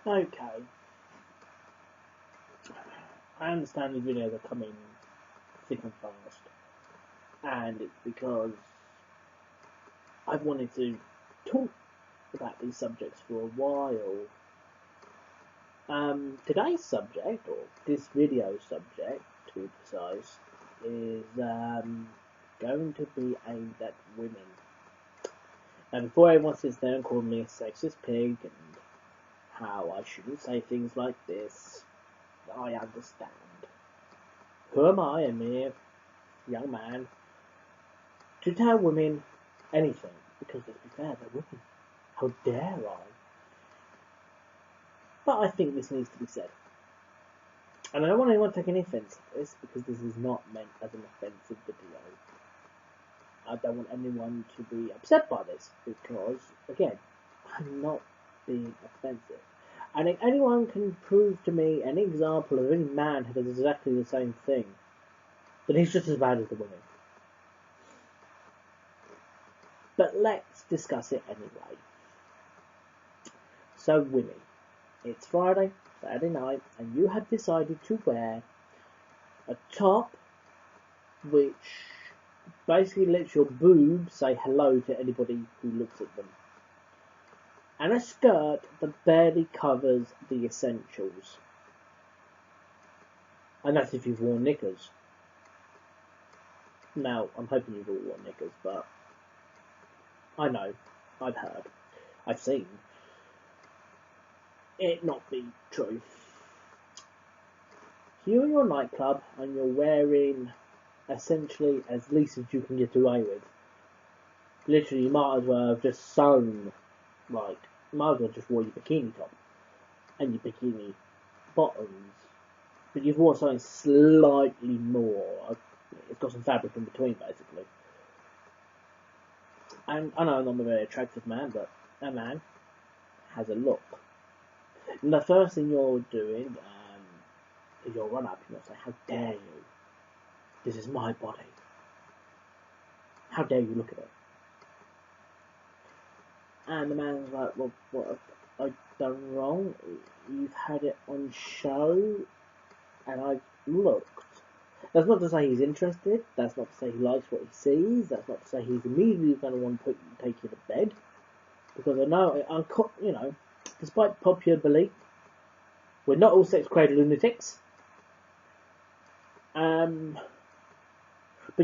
Okay, I understand the videos are coming thick and fast, and it's because I've wanted to talk about these subjects for a while. Today's subject, or this video subject, to be precise, is going to be aimed at women. Now, before everyone sits there and calls me a sexist pig and how I shouldn't say things like this, I understand. Who am I, a mere young man, to tell women anything? Because let's be fair, they're women. How dare I? But I think this needs to be said. And I don't want anyone to take any offence at this, because this is not meant as an offensive video. I don't want anyone to be upset by this, because, again, I'm not being offensive. And if anyone can prove to me an example of any man who does exactly the same thing, then he's just as bad as the women. But let's discuss it anyway. So, women. It's Friday, Saturday night, and you have decided to wear a top which basically lets your boobs say hello to anybody who looks at them, and a skirt that barely covers the essentials. And that's if you've worn knickers. Now, I'm hoping you've all worn knickers, but I know, I've heard, I've seen it not be true. You're in your nightclub and you're wearing essentially as least as you can get away with. Literally, you might as well have just sewn, you might as well just wore your bikini top and your bikini bottoms, but you've worn something slightly more. It's got some fabric in between, basically. And I know I'm not a very attractive man, but a man has a look. And the first thing you're doing is you'll run up and you'll say, "How dare you? This is my body. How dare you look at it?" And the man's like, "Well, what have I done wrong? You've had it on show, and I've looked." That's not to say he's interested. That's not to say he likes what he sees. That's not to say he's immediately going to want to take you to bed. Because I know, despite popular belief, we're not all sex-craded lunatics. But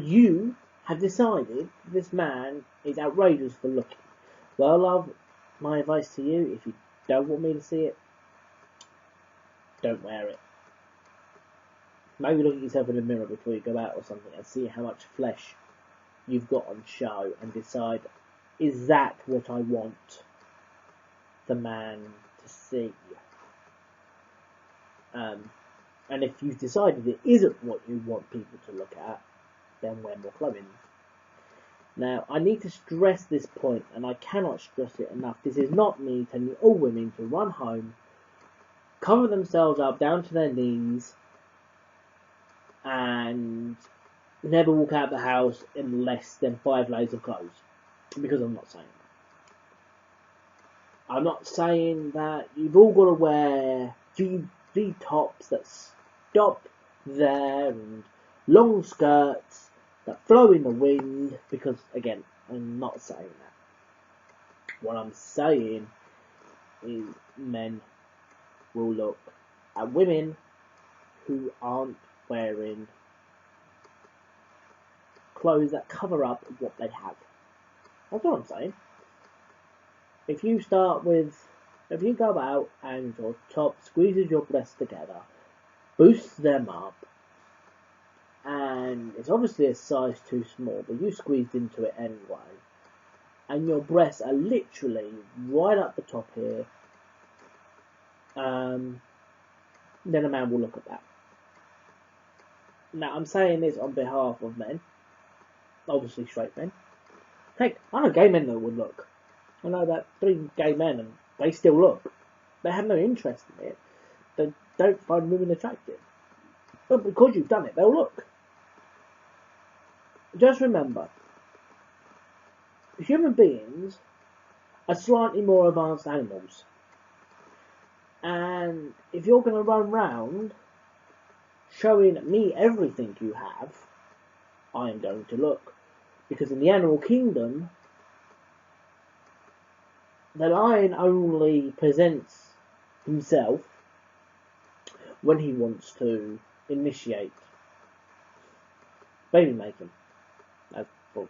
you have decided this man is outrageous for looking. Well, love, my advice to you, if you don't want me to see it, don't wear it. Maybe look at yourself in the mirror before you go out or something and see how much flesh you've got on show and decide, is that what I want the man to see? And if you've decided it isn't what you want people to look at, then wear more clothing. Now, I need to stress this point, and I cannot stress it enough. This is not me telling all women to run home, cover themselves up down to their knees, and never walk out of the house in less than 5 layers of clothes. Because I'm not saying that. I'm not saying that you've all got to wear V tops that stop there and long skirts that flow in the wind, because, again, I'm not saying that. What I'm saying is men will look at women who aren't wearing clothes that cover up what they have. That's what I'm saying. If you go out and your top squeezes your breasts together, boosts them up, and it's obviously a size too small, but you squeezed into it anyway, and your breasts are literally right up the top here, then a man will look at that. Now, I'm saying this on behalf of men, obviously straight men. Heck, I know gay men that would look. I know about 3 gay men and they still look. They have no interest in it. They don't find women attractive. But because you've done it, they'll look. Just remember, human beings are slightly more advanced animals. And if you're going to run round showing me everything you have, I am going to look. Because in the animal kingdom, the lion only presents himself when he wants to initiate baby making. As for,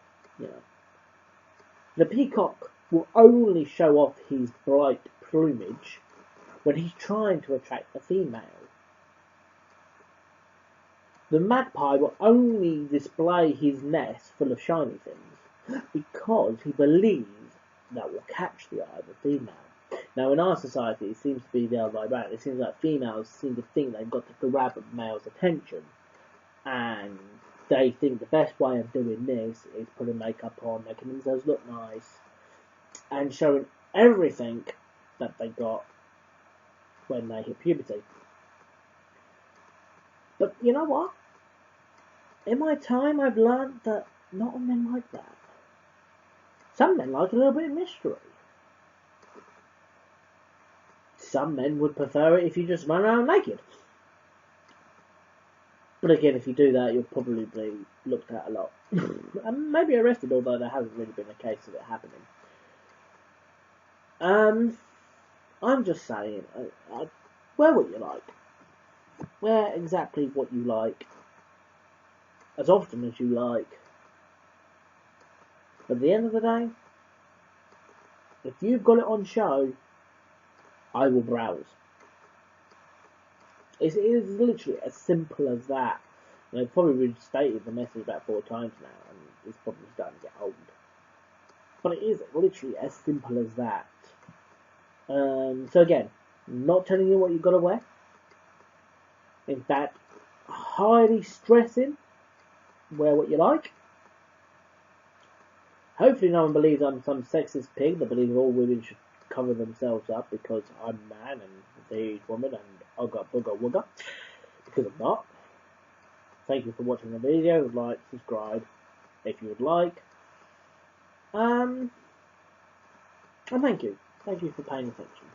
the peacock will only show off his bright plumage when he's trying to attract a female. The magpie will only display his nest full of shiny things because he believes that will catch the eye of a female. Now, in our society, it seems to be the other way around. It seems like females seem to think they've got to grab a male's attention, and they think the best way of doing this is putting makeup on, making themselves look nice, and showing everything that they got when they hit puberty. But you know what? In my time, I've learned that not all men like that. Some men like a little bit of mystery. Some men would prefer it if you just run around naked. But again, if you do that, you'll probably be looked at a lot. And maybe arrested, although there hasn't really been a case of it happening. I'm just saying, wear what you like. Wear exactly what you like. As often as you like. But at the end of the day, if you've got it on show, I will browse. It is literally as simple as that. And I've probably restated the message about 4 times now, and it's probably starting to get old. But it is literally as simple as that. So again, not telling you what you've got to wear. In fact, highly stressing, wear what you like. Hopefully no one believes I'm some sexist pig that believes all women should cover themselves up because I'm a man and they're woman and ugga bugga wugga. Because I'm not. Thank you for watching the video. Like, subscribe if you would like. And thank you. Thank you for paying attention.